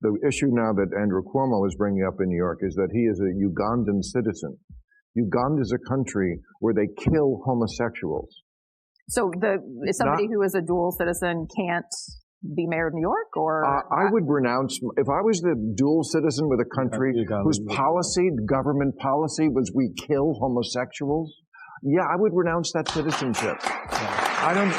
The issue now that Andrew Cuomo is bringing up in New York is that he is a Ugandan citizen. Uganda is a country where they kill homosexuals. So somebody who is a dual citizen can't be mayor of New York, or? I would renounce, if I was the dual citizen with a country whose policy, government policy, was we kill homosexuals, yeah, I would renounce that citizenship. I don't,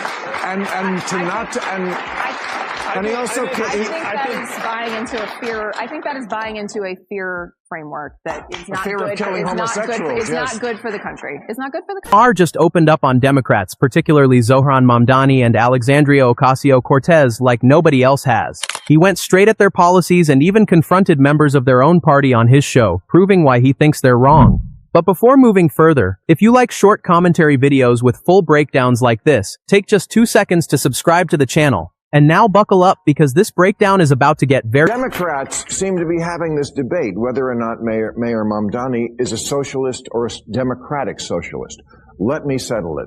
and he also. I think that is buying into a fear. I think that is buying into a fear framework that is not fear good. Of killing homosexuals. It's not good for the country. It's not good for the country. Maher just opened up on Democrats, particularly Zohran Mamdani and Alexandria Ocasio-Cortez, like nobody else has. He went straight at their policies and even confronted members of their own party on his show, proving why he thinks they're wrong. But before moving further, if you like short commentary videos with full breakdowns like this, take just 2 seconds to subscribe to the channel. And now buckle up, because this breakdown is about to get very— Democrats seem to be having this debate whether or not Maher Mamdani is a socialist or a democratic socialist. Let me settle it.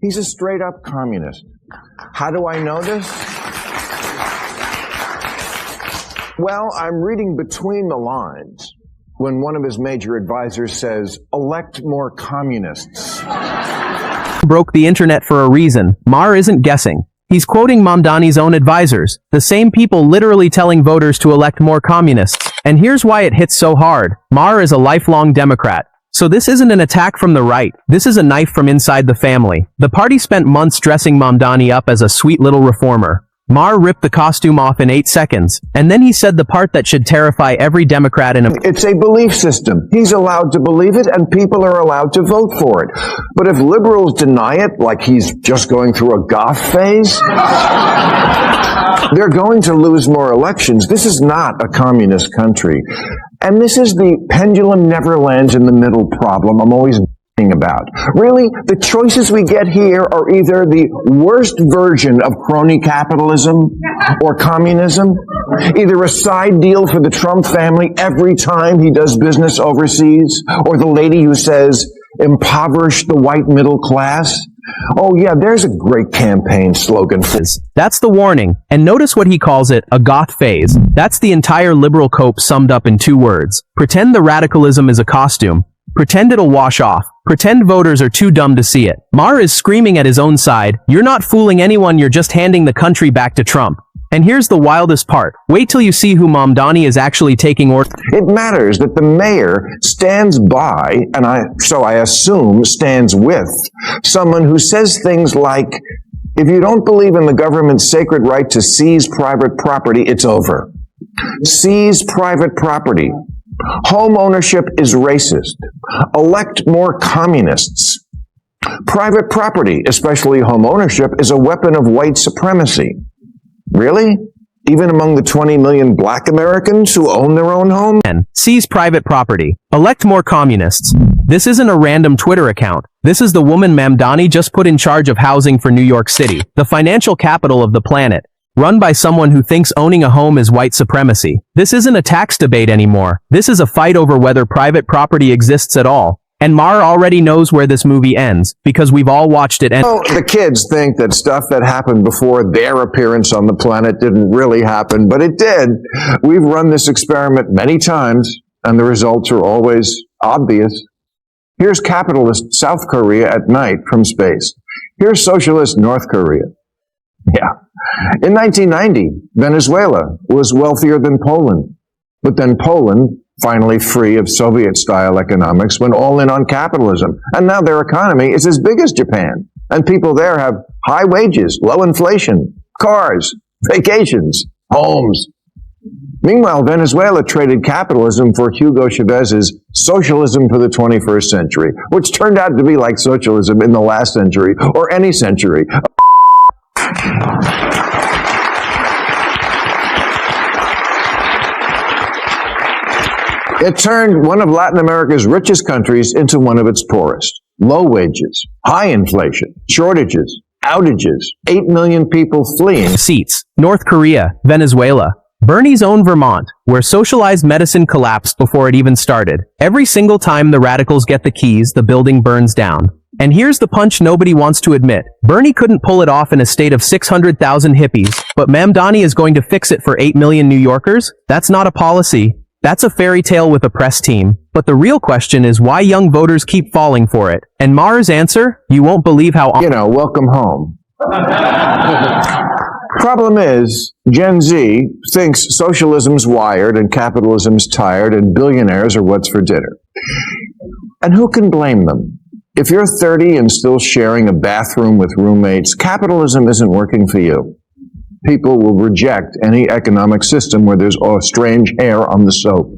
He's a straight-up communist. How do I know this? Well, I'm reading between the lines when one of his major advisors says, elect more communists. Broke the internet for a reason. Maher isn't guessing. He's quoting Mamdani's own advisors, the same people literally telling voters to elect more communists. And here's why it hits so hard. Maher is a lifelong Democrat. So this isn't an attack from the right. This is a knife from inside the family. The party spent months dressing Mamdani up as a sweet little reformer. Maher ripped the costume off in 8 seconds, and then he said the part that should terrify every Democrat in America. It's a belief system. He's allowed to believe it, and people are allowed to vote for it. But if liberals deny it, like he's just going through a goth phase, they're going to lose more elections. This is not a communist country. And this is the pendulum never lands in the middle problem I'm always about. Really, the choices we get here are either the worst version of crony capitalism or communism, either a side deal for the Trump family every time he does business overseas, or the lady who says, impoverish the white middle class. Oh yeah, there's a great campaign slogan. That's the warning. And notice what he calls it, a goth phase. That's the entire liberal cope summed up in 2 words. Pretend the radicalism is a costume. Pretend it'll wash off. Pretend voters are too dumb to see it. Maher is screaming at his own side, you're not fooling anyone, you're just handing the country back to Trump. And here's the wildest part. Wait till you see who Mamdani is actually taking orders. It matters that the mayor stands by, and I assume stands with, someone who says things like, if you don't believe in the government's sacred right to seize private property, it's over. Seize private property. Home ownership is racist. Elect more communists. Private property, especially home ownership, is a weapon of white supremacy. Really? Even among the 20 million black Americans who own their own home? Seize private property. Elect more communists. This isn't a random Twitter account. This is the woman Mamdani just put in charge of housing for New York City, the financial capital of the planet. Run by someone who thinks owning a home is white supremacy. This isn't a tax debate anymore. This is a fight over whether private property exists at all. And Maher already knows where this movie ends, because we've all watched it end. Oh, the kids think that stuff that happened before their appearance on the planet didn't really happen, but it did. We've run this experiment many times, and the results are always obvious. Here's capitalist South Korea at night from space. Here's socialist North Korea. Yeah. In 1990, Venezuela was wealthier than Poland. But then Poland, finally free of Soviet-style economics, went all in on capitalism. And now their economy is as big as Japan. And people there have high wages, low inflation, cars, vacations, homes. Meanwhile, Venezuela traded capitalism for Hugo Chavez's socialism for the 21st century, which turned out to be like socialism in the last century, or any century. It turned one of Latin America's richest countries into one of its poorest. Low wages, high inflation, shortages, outages, 8 million people fleeing. Seats. North Korea, Venezuela. Bernie's own Vermont, where socialized medicine collapsed before it even started. Every single time the radicals get the keys, the building burns down. And here's the punch nobody wants to admit. Bernie couldn't pull it off in a state of 600,000 hippies, But Mamdani is going to fix it for 8 million New Yorkers? That's not a policy. That's a fairy tale with a press team. But the real question is why young voters keep falling for it. And Maher's answer? You won't believe how... Welcome home. Problem is, Gen Z thinks socialism's wired and capitalism's tired and billionaires are what's for dinner. And who can blame them? If you're 30 and still sharing a bathroom with roommates, capitalism isn't working for you. People will reject any economic system where there's strange hair on the soap.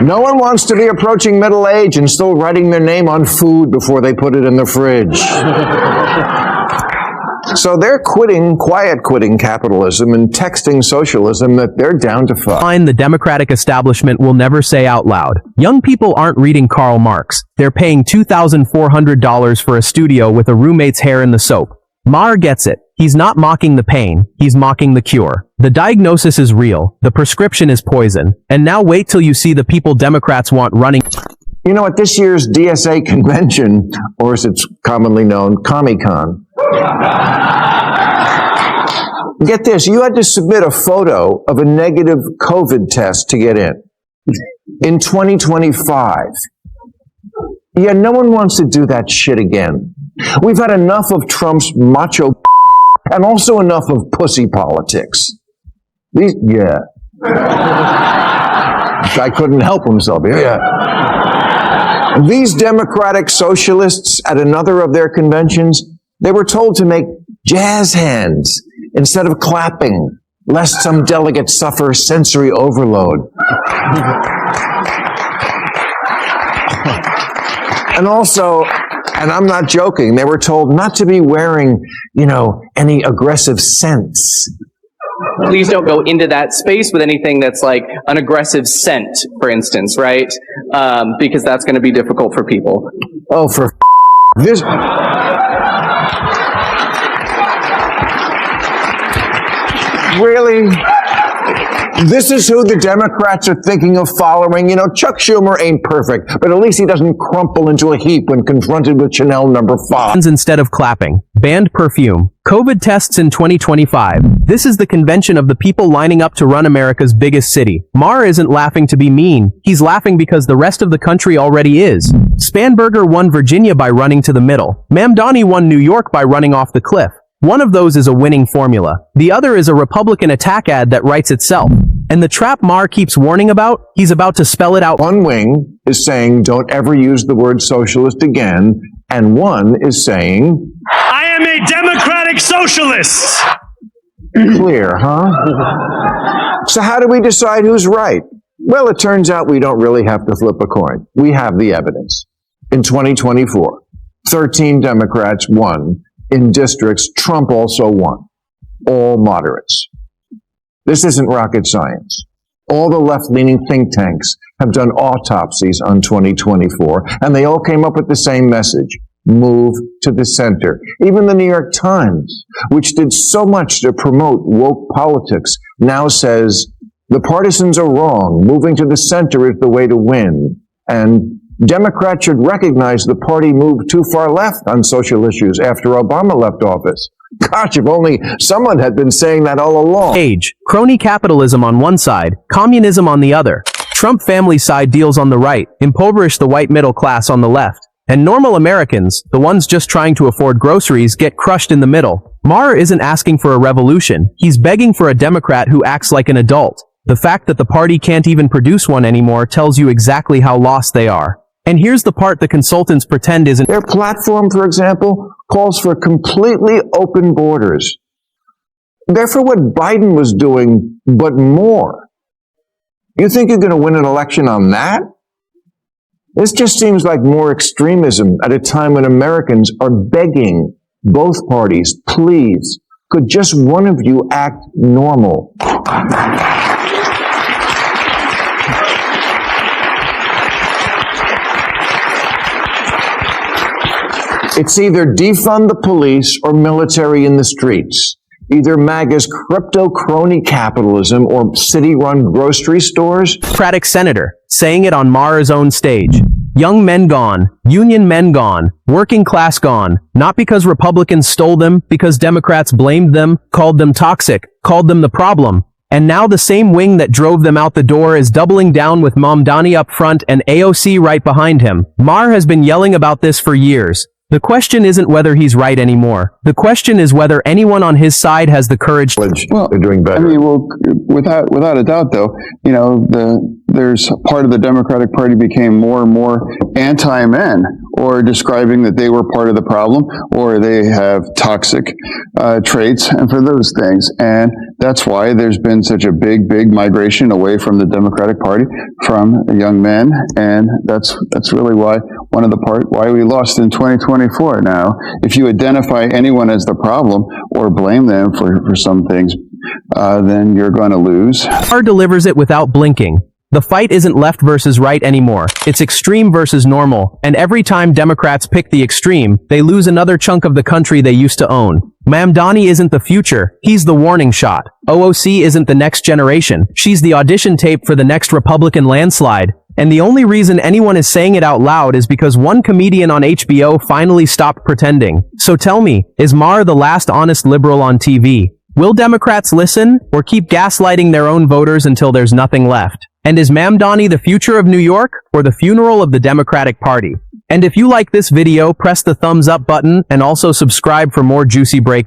No one wants to be approaching middle age and still writing their name on food before they put it in the fridge. So they're quiet quitting capitalism and texting socialism that they're down to fuck. The Democratic establishment will never say out loud. Young people aren't reading Karl Marx. They're paying $2,400 for a studio with a roommate's hair in the soap. Maher gets it. He's not mocking the pain, he's mocking the cure. The diagnosis is real, the prescription is poison. And now wait till you see the people Democrats want running. At this year's DSA convention, or as it's commonly known, Comic-Con, get this, you had to submit a photo of a negative COVID test to get in 2025. Yeah, no one wants to do that shit again. We've had enough of Trump's macho and also enough of pussy politics. I couldn't help himself. These Democratic socialists at another of their conventions, they were told to make jazz hands instead of clapping, lest some delegates suffer sensory overload. And also, and I'm not joking, they were told not to be wearing, any aggressive scents. Please don't go into that space with anything that's like an aggressive scent, for instance, right? Because that's going to be difficult for people. Oh, for this. Really? This is who the Democrats are thinking of following. Chuck Schumer ain't perfect, but at least he doesn't crumple into a heap when confronted with Chanel number 5. Instead of clapping. Banned perfume. COVID tests in 2025. This is the convention of the people lining up to run America's biggest city. Maher isn't laughing to be mean. He's laughing because the rest of the country already is. Spanberger won Virginia by running to the middle. Mamdani won New York by running off the cliff. One of those is a winning formula. The other is a Republican attack ad that writes itself. And the trap Maher keeps warning about, he's about to spell it out. One wing is saying, don't ever use the word socialist again, and one is saying, I am a democratic socialist! Clear, huh? So how do we decide who's right? Well, it turns out we don't really have to flip a coin. We have the evidence. In 2024, 13 Democrats won. In districts, Trump also won. All moderates. This isn't rocket science. All the left-leaning think tanks have done autopsies on 2024, and they all came up with the same message. Move to the center. Even the New York Times, which did so much to promote woke politics, now says the partisans are wrong. Moving to the center is the way to win. And Democrats should recognize the party moved too far left on social issues after Obama left office. Gosh, if only someone had been saying that all along. Age, crony capitalism on one side, communism on the other. Trump family side deals on the right, impoverish the white middle class on the left. And normal Americans, the ones just trying to afford groceries, get crushed in the middle. Maher isn't asking for a revolution. He's begging for a Democrat who acts like an adult. The fact that the party can't even produce one anymore tells you exactly how lost they are. And here's the part the consultants pretend isn't. Their platform, for example, calls for completely open borders. They're for what Biden was doing, but more. You think you're going to win an election on that? This just seems like more extremism at a time when Americans are begging both parties, please, could just one of you act normal? It's either defund the police or military in the streets. Either MAGA's crypto crony capitalism or city-run grocery stores. Democratic senator, saying it on Maher's own stage. Young men gone, union men gone, working class gone, not because Republicans stole them, because Democrats blamed them, called them toxic, called them the problem. And now the same wing that drove them out the door is doubling down with Mamdani up front and AOC right behind him. Maher has been yelling about this for years. The question isn't whether he's right anymore. The question is whether anyone on his side has the courage to... Well, they're doing better. I mean, well, without a doubt, though, you know, there's part of the Democratic Party became more and more anti-men, or describing that they were part of the problem, or they have toxic traits, and for those things. And that's why there's been such a big migration away from the Democratic Party from young men, and that's really why why we lost in 2024. Now, if you identify anyone as the problem or blame them for some things, then you're going to lose. Maher delivers it without blinking. The fight isn't left versus right anymore. It's extreme versus normal, and every time Democrats pick the extreme, they lose another chunk of the country they used to own. Mamdani isn't the future, he's the warning shot. AOC isn't the next generation, she's the audition tape for the next Republican landslide. And the only reason anyone is saying it out loud is because one comedian on HBO finally stopped pretending. So tell me, is Maher the last honest liberal on TV? Will Democrats listen, or keep gaslighting their own voters until there's nothing left? And is Mamdani the future of New York, or the funeral of the Democratic Party? And if you like this video, press the thumbs up button and also subscribe for more juicy break.